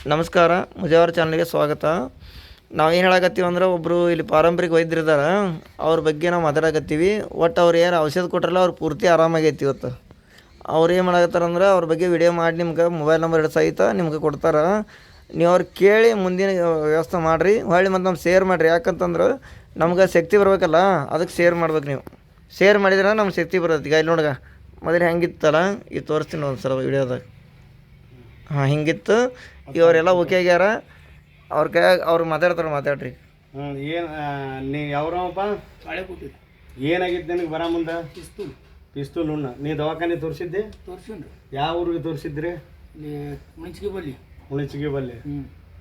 ನಮಸ್ಕಾರ, ಮುಜಾವರ್ ಚಾನಲ್ಗೆ ಸ್ವಾಗತ. ನಾವೇನು ಹೇಳಕತ್ತೀವಿ ಅಂದ್ರೆ ಒಬ್ಬರು ಇಲ್ಲಿ ಪಾರಂಪರಿಕ ವೈದ್ಯರಿದ್ದಾರೆ, ಅವ್ರ ಬಗ್ಗೆ ನಾವು ಮಾತಾಡಕತ್ತೀವಿ. ಒಟ್ಟು ಅವ್ರು ಏನು ಔಷಧ ಕೊಟ್ರಲ್ಲ ಅವ್ರು ಪೂರ್ತಿ ಆರಾಮಾಗೈತಿ. ಇವತ್ತು ಅವ್ರು ಏನು ಮಾಡಕತ್ತಾರಂದ್ರೆ ಅವ್ರ ಬಗ್ಗೆ ವಿಡಿಯೋ ಮಾಡಿ ನಿಮ್ಗೆ ಮೊಬೈಲ್ ನಂಬರ್ ಸಹಿತ ನಿಮ್ಗೆ ಕೊಡ್ತಾರೆ. ನೀವು ಅವ್ರು ಕೇಳಿ ಮುಂದಿನ ವ್ಯವಸ್ಥೆ ಮಾಡಿರಿ. ಹೊಳ್ಳಿ ಮತ್ತು ನಮ್ಗೆ ಶೇರ್ ಮಾಡಿರಿ. ಯಾಕಂತಂದ್ರೆ ನಮ್ಗೆ ಶಕ್ತಿ ಬರ್ಬೇಕಲ್ಲ, ಅದಕ್ಕೆ ಶೇರ್ ಮಾಡ್ಬೇಕು. ನೀವು ಶೇರ್ ಮಾಡಿದ್ರೆ ನಮ್ಗೆ ಶಕ್ತಿ ಬರ್ತೈತಿ. ಈಗ ಇಲ್ಲಿ ನೋಡ್ಗ ಮೊದಲು ಹೆಂಗಿತ್ತಲ್ಲ, ಈಗ ತೋರಿಸ್ತೀನಿ ಒಂದು ಸಲ ವಿಡಿಯೋದಾಗ. ಹಾಂ, ಹಿಂಗಿತ್ತು. ಇವರೆಲ್ಲ ಓಕೆ ಆಗ್ಯಾರ. ಅವ್ರ ಕೈಯಾಗ ಅವ್ರು ಮಾತಾಡ್ರಿ. ಏನು ನೀ ಯಾವ್ರಪ್ಪ ಹಳೆ ಕೊಟ್ಟಿದ್ದೆ. ಏನಾಗಿತ್ತು ನಿನಗೆ ಬರ ಮುಂದೆ? ಪಿಸ್ತೂಲ್ ಉಣ್ಣ. ನೀ ದವಾಖಾನೆ ತೋರಿಸಿದ್ದೆ? ತೋರಿಸಿನ್ರಿ. ಯಾವ ಊರಿಗೆ ತೋರಿಸಿದ್ರಿ? ಇಲ್ಲಿ ಮುಣಿಚಿಗೆ ಬಲ್ಲಿ. ಹುಣಚಿಗೆ ಬಲ್ಲಿ.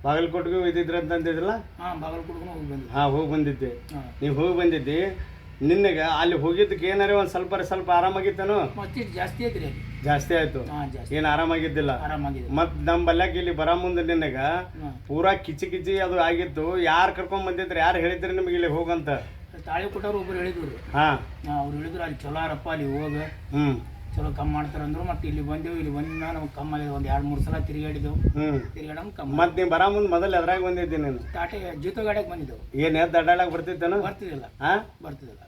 ಬಾಗಲಕೋಟೆಗೆ ಒಯ್ದಿದ್ರಿ ಅಂತ ಅಂತಿದ್ರಲ್ಲ? ಹಾಂ, ಬಾಗಲಕೋಟೆಗೂ ಹೋಗಿ ಬಂದಿದ್ದೆ. ಹಾಂ, ಹೋಗಿ ಬಂದಿದ್ದೆ. ನೀವು ಹೋಗಿ ಬಂದಿದ್ದಿ. ನಿನಗೆ ಅಲ್ಲಿ ಹೋಗಿದ್ದಕ್ಕೆ ಏನಾರ ಒಂದು ಸ್ವಲ್ಪ ಆರಾಮಾಗಿತ್ತೇನು? ಮತ್ತೆ ಜಾಸ್ತಿ ಐತ್ರಿ ಅಲ್ಲಿ. ಜಾಸ್ತಿ ಆಯ್ತು. ಹಾಂ, ಜಾಸ್ತಿ ಏನು ಆರಾಮಾಗಿದ್ದಿಲ್ಲ? ಆರಾಮಾಗಿದೆ. ಮತ್ತು ನಮ್ಮ ಬಲ್ಯಾಕ ಇಲ್ಲಿ ಬರ ಮುಂದೆ ನಿನಗೆ ಪೂರಾ ಕಿಚಿ ಅದು ಆಗಿತ್ತು. ಯಾರು ಕರ್ಕೊಂಡ್ ಬಂದಿದ್ರಿ? ಯಾರು ಹೇಳಿದ್ರಿ ನಿಮ್ಗೆ ಇಲ್ಲಿ ಹೋಗಂತ? ತಾಳಿ ಕೊಟ್ಟವ್ರು ಒಬ್ರು ಹೇಳಿದ್ರು. ಹಾಂ, ಅವ್ರು ಹೇಳಿದ್ರು ಅಲ್ಲಿ ಚಲೋ ಆರಪ್ಪ, ಅಲ್ಲಿ ಹೋಗ ಚಲೋ ಕಮ್ಮಿ ಮಾಡ್ತಾರೆ ಅಂದ್ರು. ಮತ್ತೆ ಇಲ್ಲಿ ಬಂದೆವು. ಇಲ್ಲಿ ಬಂದ ನಮ್ಗೆ ಕಮ್ಮಿ ಆಗಿದೆ. ಒಂದು 2-3 ಸಲ ತಿರುಗಾಡಿದೆವು. ತಿರುಗಾಡಮ್ ಕಮ್ಮಿ. ಮತ್ತು ನೀವು ಬರ ಮುಂದೆ ಮೊದಲು ಎದ್ರಾಗ ಬಂದಿದ್ದೆ ನೀನು? ಟಾಟೆ ಜೀತೋ ಗಾಡಿಯಾಗ ಬಂದಿದ್ದೆವು. ಏನು ಎದ್ದು ಅಡ್ಡಾಡಕ್ಕೆ ಬರ್ತಿದ್ದೇನು? ಬರ್ತಿದ್ದಿಲ್ಲ. ಹಾಂ, ಬರ್ತಿದ್ದಿಲ್ಲ.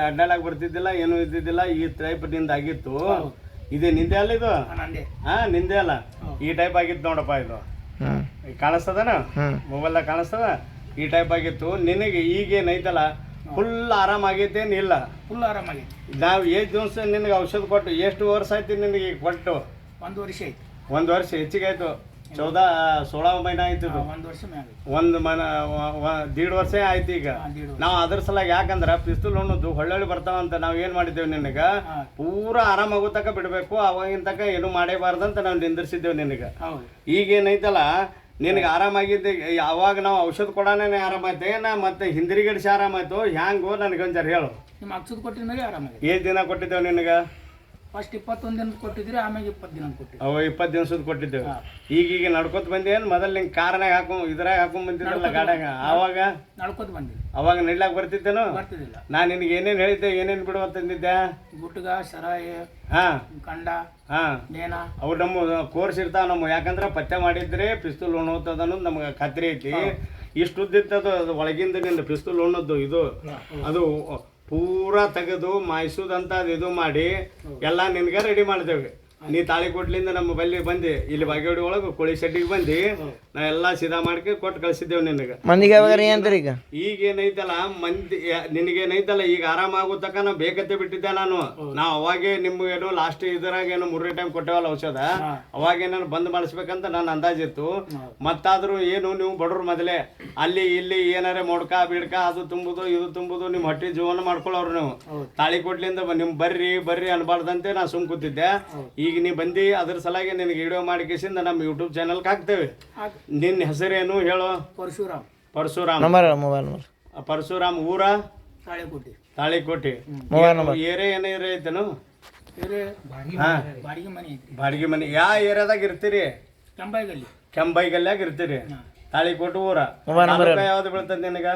ಅಡ್ಡಾಡಕ್ಕೆ ಬರ್ತಿದ್ದಿಲ್ಲ, ಏನೂ ಇದ್ದಿದ್ದಿಲ್ಲ. ಈ ಟೈಪ್ ನಿಂದ ಆಗಿತ್ತು. ಇದೇ ನಿಂದೆ ಅಲ್ಲ ಇದು? ನಂದೇ. ಹಾಂ, ನಿಂದೆ ಅಲ್ಲ. ಈ ಟೈಪ್ ಆಗಿತ್ತು ನೋಡಪ್ಪ. ಇದು ಕಾಣಿಸ್ತದನ? ಮೊಬೈಲ್ದಾಗ ಕಾಣಿಸ್ತದ? ಈ ಟೈಪ್ ಆಗಿತ್ತು ನಿನಗೆ. ಈಗೇನೈತಲ್ಲ ಫುಲ್ ಆರಾಮಾಗೈತೇನು? ಇಲ್ಲ, ಫುಲ್ ಆರಾಮಾಗೈತಿ. ನಾವು ಎಷ್ಟು ದಿವಸ ನಿನಗೆ ಔಷಧ ಕೊಟ್ಟು ಎಷ್ಟು ವರ್ಷ ಆಯ್ತು ನಿನಗೆ ಕೊಟ್ಟು? 1 ವರ್ಷ ಆಯ್ತು. 1 ವರ್ಷ ಹೆಚ್ಚಿಗೆ ಆಯ್ತು. 16 ಮಹಿನಾ ಆಯ್ತು. 1 ವರ್ಷ ಮ್ಯಾಗ. 1.5 ವರ್ಷ ಆಯ್ತು. ಈಗ ನಾವು ಅದ್ರ ಸಲಾಗ ಯಾಕಂದ್ರೆ ಪಿಸ್ತೂಲ್ ಅನ್ನೋದು ಹೊಳ್ಳಿ ಬರ್ತಾವಂತ ನಾವು ಏನು ಮಾಡಿದ್ದೇವೆ, ನಿನಗೆ ಪೂರಾ ಆರಾಮಾಗೋ ತಕ ಬಿಡಬೇಕು. ಅವಾಗಿನ ತಕ ಏನು ಮಾಡೇಬಾರ್ದಂತ ನಾವು ನಿಂದಿರ್ಸಿದ್ದೇವೆ ನಿನಗೆ. ಈಗೇನೈತಲ್ಲ ನಿನಗೆ ಆರಾಮಾಗಿದ್ದೆ. ಅವಾಗ ನಾವು ಔಷಧ ಕೊಡೋಣ ಆರಾಮಾಯ್ತು ಏನ ಮತ್ತೆ ಹಿಂದಿರಿಗಡಿಸಿ ಆರಾಮಾಯ್ತು? ಹ್ಯಾಂಗೋ ನನಗೊಂಜಾರ ಹೇಳು. ನಿಮ್ಮ ಔಷಧ ಕೊಟ್ಟಿದ ಮೇಲೆ ಆರಾಮಾಗಿದೆ. ಎಷ್ಟು ದಿನ ಕೊಟ್ಟಿದ್ದೇವೆ ನಿನಗೆ? ಫಸ್ಟ್ 21 ದಿನ ಕೊಟ್ಟಿದ್ರಿ, ಆಮೇಲೆ 20 ದಿನ ಕೊಟ್ಟಿದ್ರಿ. ಅವ 20 ದಿವಸದ ಕೊಟ್ಟಿದ್ದೇವೆ. ಈಗ ನಡ್ಕೊತ ಬಂದೇನು? ಮೊದಲು ನಿಂಗೆ ಕಾರ್ನಾಗ ಇದ್ರಾಗ ಹಾಕೊಂಡ್ ಬಂದಿದ್ದಲ್ಲ ಗಾಡ್ಯಾಗ? ಆವಾಗ ನಡ್ಕೊತ ಬಂದಿದ್ರಿ. ಅವಾಗ ನಡ್ಲಾಕ್ ಬರ್ತಿದ್ದೇನು? ಬರ್ತಿದ್ದಿಲ್ಲ. ನಾನು ನಿನಗೆ ಏನೇನು ಹೇಳಿದ್ದೆ, ಏನೇನು ಬಿಡು ಅಂತಂದಿದ್ದೆ? ಗುಟ್ಗ, ಸರಾಯಿ, ಕಂಡ, ನೇನ ಅವು ನಮ್ಮ ಕೋರ್ಸ್ ಇರ್ತಾವ ನಮ್ಮ. ಯಾಕಂದ್ರೆ ಪತ್ತೆ ಮಾಡಿದ್ರೆ ಪಿಸ್ತೂಲ್ ಉಣ್ಣೋತದ ಅನ್ನೋದು ನಮ್ಗೆ ಖಾತ್ರಿ ಐತಿ. ಇಷ್ಟು ಉದ್ದಿತ್ತದು ಅದು ಒಳಗಿಂದ ನಿಂದ ಪಿಸ್ತೂಲ್ ಉಣ್ಣೋದು ಇದು. ಅದು ಪೂರಾ ತೆಗೆದು ಮಾಯಿಸೋದಂತ ಅದು ಇದು ಮಾಡಿ ಎಲ್ಲ ನಿನ್ಗೆ ರೆಡಿ ಮಾಡಿದೇವೆ. ನೀ ತಾಳಿಕೋಟ್ಲಿಂದ ನಮ್ಮ ಬಲ್ಲಿ ಬಂದು ಇಲ್ಲಿ ಬಾಗೇವಾಡಿ ಒಳಗೆ ಕೋಳಿ ಶೆಡ್ಡಿಗೆ ಬಂದು ನಾ ಎಲ್ಲ ಸಿದ್ಧ ಮಾಡ್ಕೆ ಕೊಟ್ಟು ಕಳಿಸಿದ್ದೇವೆ ನಿನಗೆ. ಮಂದಿಗೆ ಅಂತಾರೆ ಈಗೇನೈತಲ್ಲ ಮಂದಿ ನಿನಗೇನೈತಲ್ಲ ಈಗ ಆರಾಮಾಗೋ ತಕ ನಾವು ಬೇಕತ್ತೆ ಬಿಟ್ಟಿದ್ದೆ ನಾನು. ಅವಾಗೇ ನಿಮ್ಗೇನು ಲಾಸ್ಟ್ ಇದ್ರಾಗ ಏನು 3 ಟೈಮ್ ಕೊಟ್ಟೇವಲ್ಲ ಔಷಧ, ಅವಾಗೇನಾನು ಬಂದ್ ಮಾಡಿಸ್ಬೇಕಂತ ನನ್ನ ಅಂದಾಜಿತ್ತು. ಮತ್ತಾದ್ರೂ ಏನು ನೀವು ಬಡ್ರು ಮೊದಲೇ ಅಲ್ಲಿ ಇಲ್ಲಿ ಏನಾರ ಮೊಡ್ಕ ಬಿಡ್ಕ ಅದು ತುಂಬುದು ಇದು ತುಂಬುದು ನಿಮ್ಮ ಹೊಟ್ಟೆ ಜೀವನ ಮಾಡ್ಕೊಳ್ಳೋರು ನೀವು. ತಾಳಿಕೋಟ್ಲಿಂದ ನಿಮ್ ಬರ್ರಿ ಅನ್ಬಾರ್ದಂತೆ ನಾ ಸುಮ್ ಕೂತಿದ್ದೆ. ಈಗ ನೀ ಬಂದು ಅದ್ರ ಸಲಾಗಿ ನಿನಗೆ ವಿಡಿಯೋ ಮಾಡಿ ಕೇಸಿಂದ ನಮ್ಮ ಯೂಟ್ಯೂಬ್ ಚಾನಲ್ಗೆ ಹಾಕ್ತೇವೆ. ನಿನ್ನ ಹೆಸರೇನು ಹೇಳು? ಪರಶುರಾಮ್. Mobile number Parashuram. ಊರ ತಾಳಿಕೋಟೆ. ಏರಿಯಾ ಏನೇರ ಐತೇನು? ಬಾಡಿಗೆ ಮನೆ. ಯಾವ ಏರಿಯಾದಾಗ ಇರ್ತೀರಿ? ಕೆಂಬೈಗಲ್ಯಾಗ ಇರ್ತೀರಿ. ತಾಳಿಕೋಟೆ ಊರ. ಯಾವ್ದು ಬೀಳ್ತದೆ ನಿನಗ?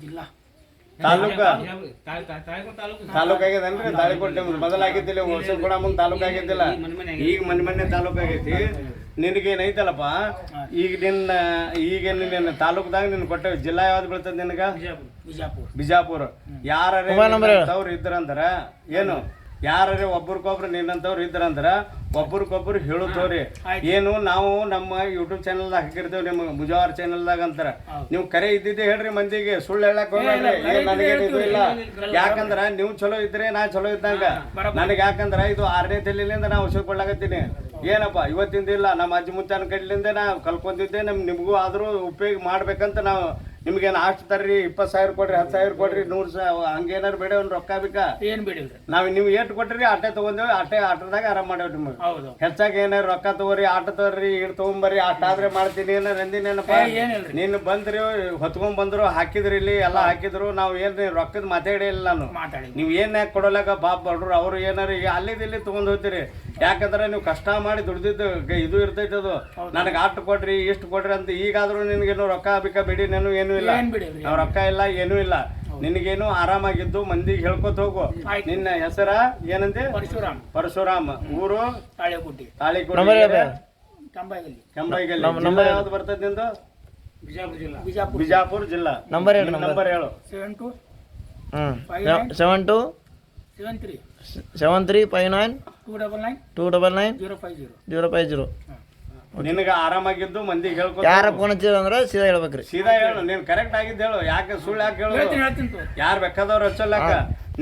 ಜಿಲ್ಲಾ ತಾಲೂಕ ಆಗ್ಯದನ್ರಿ? ತಾಳಿಕೋಟೆ ಮೊದಲಾಗಿದ್ದಿಲ್ಲ, ವರ್ಷ ಕೂಡ ಮುಂದೆ ತಾಲೂಕು ಆಗಿದ್ದಿಲ್ಲ. ಈಗ ಮೊನ್ನೆ ತಾಲೂಕು ಆಗೈತಿ. ನಿನಗೇನೈತಲ್ಲಪ್ಪ ಈಗ ನಿನ್ನ ತಾಲೂಕದಾಗ ನಿನ್ ಕೊಟ್ಟೇವಿ. ಜಿಲ್ಲಾ ಯಾವ್ದು ಬೀಳ್ತದ ನಿನಗ? ಬಿಜಾಪುರ. ಯಾರು ಇದ್ರಂದ್ರ ಏನು? ಯಾರೇ ಒಬ್ರಿಗೊಬ್ರು ನಿನ್ನಂತವ್ರು ಇದ್ರಂದ್ರ ಒಬ್ರಿಗೊಬ್ರು ಹೇಳುತ್ತವ್ರಿ. ಏನು ನಾವು ನಮ್ಮ ಯೂಟ್ಯೂಬ್ ಚಾನಲ್ದಾಗ ಹಾಕಿರ್ತೇವೆ, ನಿಮ್ಮ ಮುಜಾವರ್ ಚಾನಲ್ದಾಗ ಅಂತಾರ. ನೀವು ಕರೆ ಇದ್ದಿದ್ದೆ ಹೇಳ್ರಿ ಮಂದಿಗೆ, ಸುಳ್ಳು ಹೇಳಕ್ ಹೋಗ್ಬೇಡ್ರಿ. ನನಗೇನು ಇದು ಇಲ್ಲ. ಯಾಕಂದ್ರ ನೀವು ಚಲೋ ಇದ್ರೆ ನಾ ಚಲೋ ಇದ್ದಂಗ. ನನಗೆ ಯಾಕಂದ್ರ ಇದು 6ನೇ ತಲೆಯಿಂದ ನಾ ಔಷಧ ಕೊಡ್ಲಾಕತ್ತೀನಿ. ಏನಪ್ಪ ಇವತ್ತಿಂದ ಇಲ್ಲ, ನಮ್ಮ ಅಜ್ಜಿ ಮುತ್ತಾನ ಕಡ್ಲಿಂದ ನಾ ಕಲ್ಕೊಂಡಿದ್ದೆ. ನಿಮಗೂ ಆದ್ರೂ ಉಪಯೋಗ ಮಾಡ್ಬೇಕಂತ ನಾವು ನಿಮ್ಗೇನು ಅಷ್ಟು ತರ್ರಿ, 20,000 ಕೊಡ್ರಿ, 10,000 ಕೊಡ್ರಿ, 100 ಹಂಗೇನಾರು ಬೇಡ. ಒಂದು ರೊಕ್ಕ ಬೇಕಾ? ಏನ್ ಬೇಡ. ನಾವು ನೀವು ಏಟ್ ಕೊಟ್ರಿ ಅಟ್ಟೆ ತಗೊಂಡೇವಿ. ಆಟದಾಗ ಆರಾಮ್ ಮಾಡೇವ್. ನಿಮಗೆ ಹೆಚ್ಚಾಗಿ ಏನಾರು ರೊಕ್ಕ ತಗೋರಿ, ಆಟ ತಗೋರಿ, ಇಡ್ ತಗೊಂಬರ್ರಿ, ಆಟ ಆದ್ರೆ ಮಾಡ್ತೀನಿ ಏನಾರ ಅಂದಿನೇನಪ್ಪ. ನೀನು ಬಂದ್ರಿ, ಹೊತ್ಕೊಂಡ್ ಬಂದ್ರು, ಹಾಕಿದ್ರಿ, ಇಲ್ಲಿ ಎಲ್ಲ ಹಾಕಿದ್ರು. ನಾವು ಏನ್ ರೊಕ್ಕದ ಮಾತಾಡಿಲ್ಲ ನಾನು. ನೀವು ಏನ್ ಯಾಕೆ ಕೊಡೋಲಾಗ ಬಾಪ್ ಬಡ್ರು ಅವ್ರು ಏನಾರು ಅಲ್ಲಿದ್ದು ಇಲ್ಲಿ ತಗೊಂಡ್ ಹೋಗ್ತೀರಿ. ಯಾಕಂದ್ರೆ ನೀವು ಕಷ್ಟ ಮಾಡಿ ದುಡ್ದಿದ್ದು ಇದು ಇರ್ತೈತೆ. ಅದು ನನಗೆ ಆಟ ಕೊಡ್ರಿ, ಇಷ್ಟು ಕೊಡ್ರಿ ಅಂತ. ಈಗಾದ್ರೂ ನಿನ್ಗೇನು ರೊಕ್ಕ ಬೇಕಾ ಬೇಡಿ? ನಾನು ಏನೂ ಇಲ್ಲ, ನಾವು ರೊಕ್ಕ ಇಲ್ಲ, ಏನೂ ಇಲ್ಲ. ನಿನಗೇನು ಆರಾಮಾಗಿದ್ದು ಮಂದಿಗೆ ಹೇಳ್ಕೊತ ಹೋಗು. ನಿನ್ನ ಹೆಸರ ಏನಂತೆ? ಪರಶುರಾಮ್. ಊರು ತಾಳಿಕೋಟೆ. ಕೆಂಬಾಯಿಗಲ್ಲಿ ಜಿಲ್ಲಾ ಯಾವ್ದು ಬರ್ತದೆ ನಿಂದು? ಬಿಜಾಪುರ ಜಿಲ್ಲಾ. ನಂಬರ್ ಹೇಳಿ. ನಂಬರ್ ಹೇಳು. 72 72 73 7359 299 050. ನಿನಗೆ ಆರಾಮಾಗಿದ್ದು ಮಂದಿಗೆ ಹೇಳ್ಕೊ. ಯಾರ ಫೋನ್ ಹಚ್ಚಿದ್ರು ಅಂದ್ರೆ ಸೀದಾ ಹೇಳ್ಬೇಕ್ರಿ. ಸೀದಾ ಹೇಳು, ನೀನ್ ಕರೆಕ್ಟ್ ಆಗಿದ್ದು ಹೇಳು. ಯಾಕೆ ಸುಳ್ಳು ಯಾಕೆ ಹೇಳು? ಯಾರು ಬೇಕಾದವ್ರು ಹಚ್ಚಲ್ಲಕ್ಕ.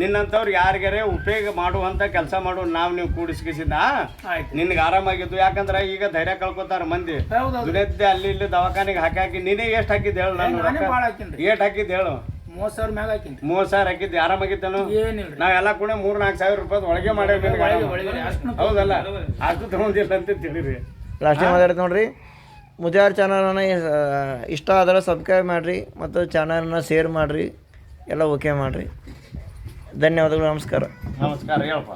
ನಿನ್ನಂತವ್ರು ಯಾರಿಗಾರೆ ಉಪಯೋಗ ಮಾಡುವಂತ ಕೆಲಸ ಮಾಡು. ನೀವು ಕೂಡಿಸ್ಕಿಸಿದ ನಿನ್ಗೆ ಆರಾಮಾಗಿದ್ದು. ಯಾಕಂದ್ರೆ ಈಗ ಧೈರ್ಯ ಕಳ್ಕೊತಾರ ಮಂದಿ. ದುಡ್ದೆ ಅಲ್ಲಿ ಇಲ್ಲಿ ದವಾಖಾನಿಗೆ ಹಾಕಿ ನೀನೇ ಎಷ್ಟು ಹಾಕಿದ್ದು ಹೇಳು? ನಾನು ಎಷ್ಟು ಹಾಕಿದ್ದು ಹೇಳು? 30,000 ಹಾಕಿದ್ದು. ಆರಾಮಾಗಿತ್ತೇನು? ನಾವೆಲ್ಲ ಕೂಡ 3-4 ಸಾವಿರ ರೂಪಾಯಿ ಒಳಗೆ ಮಾಡೇವಿ. ಹೌದಲ್ಲ? ಅಷ್ಟು ತಗೊಂಡಿಲ್ಲ ಅಂತ ತಿಳಿರಿ. ಲಾಸ್ಟಿಗೆ ಮಾತಾಡ್ತು ನೋಡ್ರಿ. ಮುಜಾರ್ ಚಾನಲನ್ನು ಇಷ್ಟ ಆದರೆ ಸಬ್ಸ್ಕ್ರೈಬ್ ಮಾಡಿರಿ ಮತ್ತು ಚಾನಲನ್ನು ಶೇರ್ ಮಾಡಿರಿ, ಎಲ್ಲ ಓಕೆ ಮಾಡಿರಿ. ಧನ್ಯವಾದಗಳು. ನಮಸ್ಕಾರ. ಹೇಳಪ್ಪ.